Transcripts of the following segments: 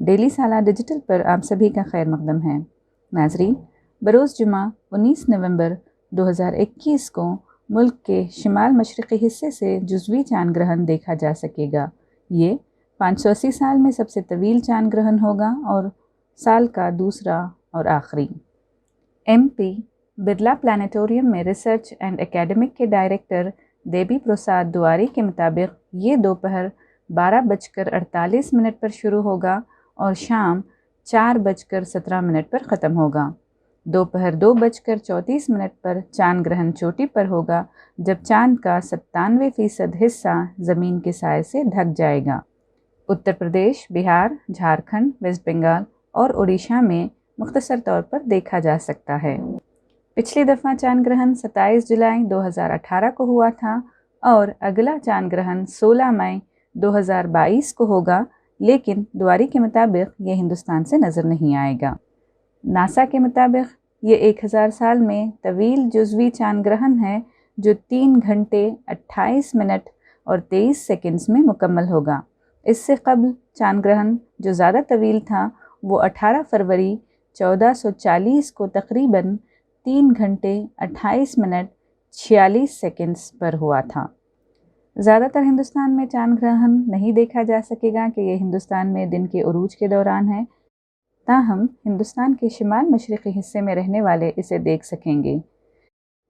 Daily साला digital पर आप सभी का खैर मकदम है। नाजरीन, बरोज़ जुमा 19 नवंबर 2021 को मुल्क के शिमाल मशरक़ी हिस्से से जुज़वी चांद ग्रहण देखा जा सकेगा। ये 580 साल में सबसे तवील चांद ग्रहण होगा और साल का दूसरा और आखिरी। MP बिरला प्लानिटोरियम में रिसर्च एंड एकेडमिक के डायरेक्टर देबी प्रसाद दुआरी के मुताबिक ये दोपहर 12:48 पर शुरू होगा और शाम 4:17 पर ख़त्म होगा। दोपहर 2:34 पर चांद ग्रहण चोटी पर होगा, जब चांद का 97% हिस्सा ज़मीन के साए से ढक जाएगा। उत्तर प्रदेश, बिहार, झारखंड, वेस्ट बंगाल और उड़ीसा में मुख्तसर तौर पर देखा जा सकता है। पिछली दफ़ा चांद ग्रहण 27 जुलाई 2018 को हुआ था और अगला चांद ग्रहण 16 मई 2022 को होगा, लेकिन दुआरी के मुताबिक ये हिंदुस्तान से नज़र नहीं आएगा। नासा के मुताबिक ये 1000 साल में तवील जुज़वी चांद ग्रहण है, जो 3 घंटे 28 मिनट और 23 सेकंड्स में मुकम्मल होगा। इससे कबल चांद ग्रहण जो ज़्यादा तवील था वो 18 फरवरी 1440 को तकरीबन 3 घंटे 28 मिनट 46 सेकंड्स पर हुआ था। ज़्यादातर हिंदुस्तान में चांद ग्रहण नहीं देखा जा सकेगा कि ये हिंदुस्तान में दिन के उरूज के दौरान है। ताहम हिंदुस्तान के शिमाल मशरक़ी हिस्से में रहने वाले इसे देख सकेंगे।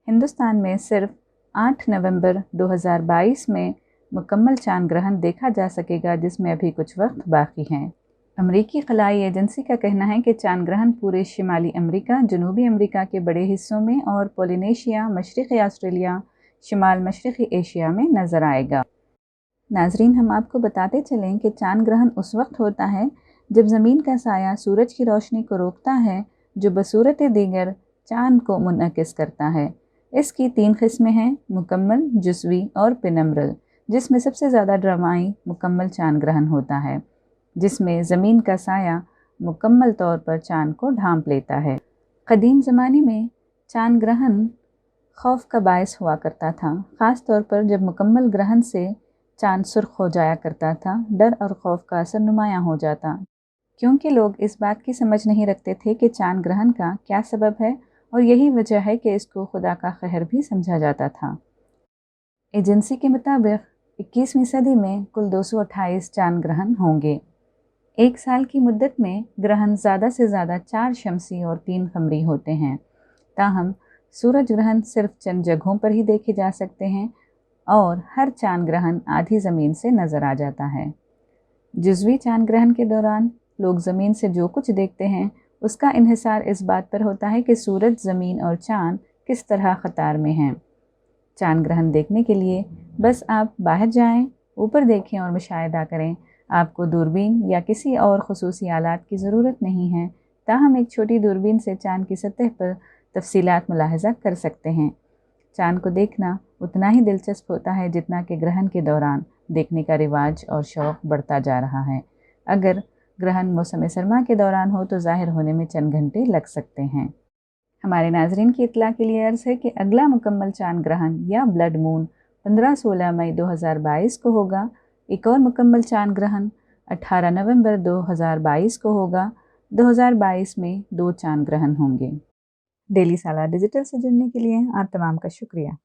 हिंदुस्तान में सिर्फ 8 नवंबर 2022 में मुकम्मल चांद ग्रहण देखा जा सकेगा, जिसमें अभी कुछ वक्त बाकी है। अमरीकी खलाई एजेंसी का कहना है कि चांद ग्रहण पूरे शिमाली अमरीका, जनूबी अमरीका के बड़े हिस्सों में और पोलिनेशिया, मशरक़ी ऑस्ट्रेलिया, शिमाल मशरक़ी एशिया में नज़र आएगा। नाजरीन, हम आपको बताते चलें कि चांद ग्रहण उस वक्त होता है जब ज़मीन का साया सूरज की रोशनी को रोकता है, जो बसूरत दीगर चांद को मुनअक्किस करता है। इसकी 3 किस्में हैं, मुकम्मल, जुज़वी और पेनम्ब्रल, जिसमें सबसे ज़्यादा ड्रामाई मुकम्मल चांद ग्रहण होता है, जिसमें ज़मीन का साया मुकम्मल तौर पर चांद को ढांप लेता है। क़दीम ज़माने में चांद ग्रहण खौफ का बायस हुआ करता था, ख़ास तौर पर जब मुकम्मल ग्रहण से चांद सुर्ख हो जाया करता था। डर और खौफ का असर नुमायाँ हो जाता, क्योंकि लोग इस बात की समझ नहीं रखते थे कि चांद ग्रहण का क्या सबब है, और यही वजह है कि इसको खुदा का कहर भी समझा जाता था। एजेंसी के मुताबिक 21वीं सदी में कुल 228 चांद ग्रहण होंगे। एक साल की मुद्दत में ग्रहण ज़्यादा से ज़्यादा 4 शमसी और 3 कमरी होते हैं। ताहम सूरज ग्रहण सिर्फ चंद जगहों पर ही देखे जा सकते हैं और हर चांद ग्रहण आधी ज़मीन से नज़र आ जाता है। जुज़वी चांद ग्रहण के दौरान लोग ज़मीन से जो कुछ देखते हैं उसका इन्हिसार इस बात पर होता है कि सूरज, ज़मीन और चांद किस तरह क़तार में हैं। चांद ग्रहण देखने के लिए बस आप बाहर जाएं, ऊपर देखें और मुशाहिदा करें। आपको दूरबीन या किसी और ख़ुसूसी आलात की ज़रूरत नहीं है, ताहम एक छोटी दूरबीन से चांद की सतह पर तफसीलात मुलाहिज़ा कर सकते हैं। चांद को देखना उतना ही दिलचस्प होता है जितना कि ग्रहण के दौरान देखने का रिवाज और शौक़ बढ़ता जा रहा है। अगर ग्रहण मौसम सरमा के दौरान हो तो ज़ाहिर होने में चंद घंटे लग सकते हैं। हमारे नाजरीन की इत्तला के लिए अर्ज़ है कि अगला मुकम्मल चांद ग्रहण या ब्लड मून 15-16 मई 2022 को होगा। एक और मुकम्मल चांद ग्रहण 18 नवंबर 2022 को होगा। 2022 में 2 चांद ग्रहण होंगे। डेली साला डिजिटल से जुड़ने के लिए आप तमाम का शुक्रिया।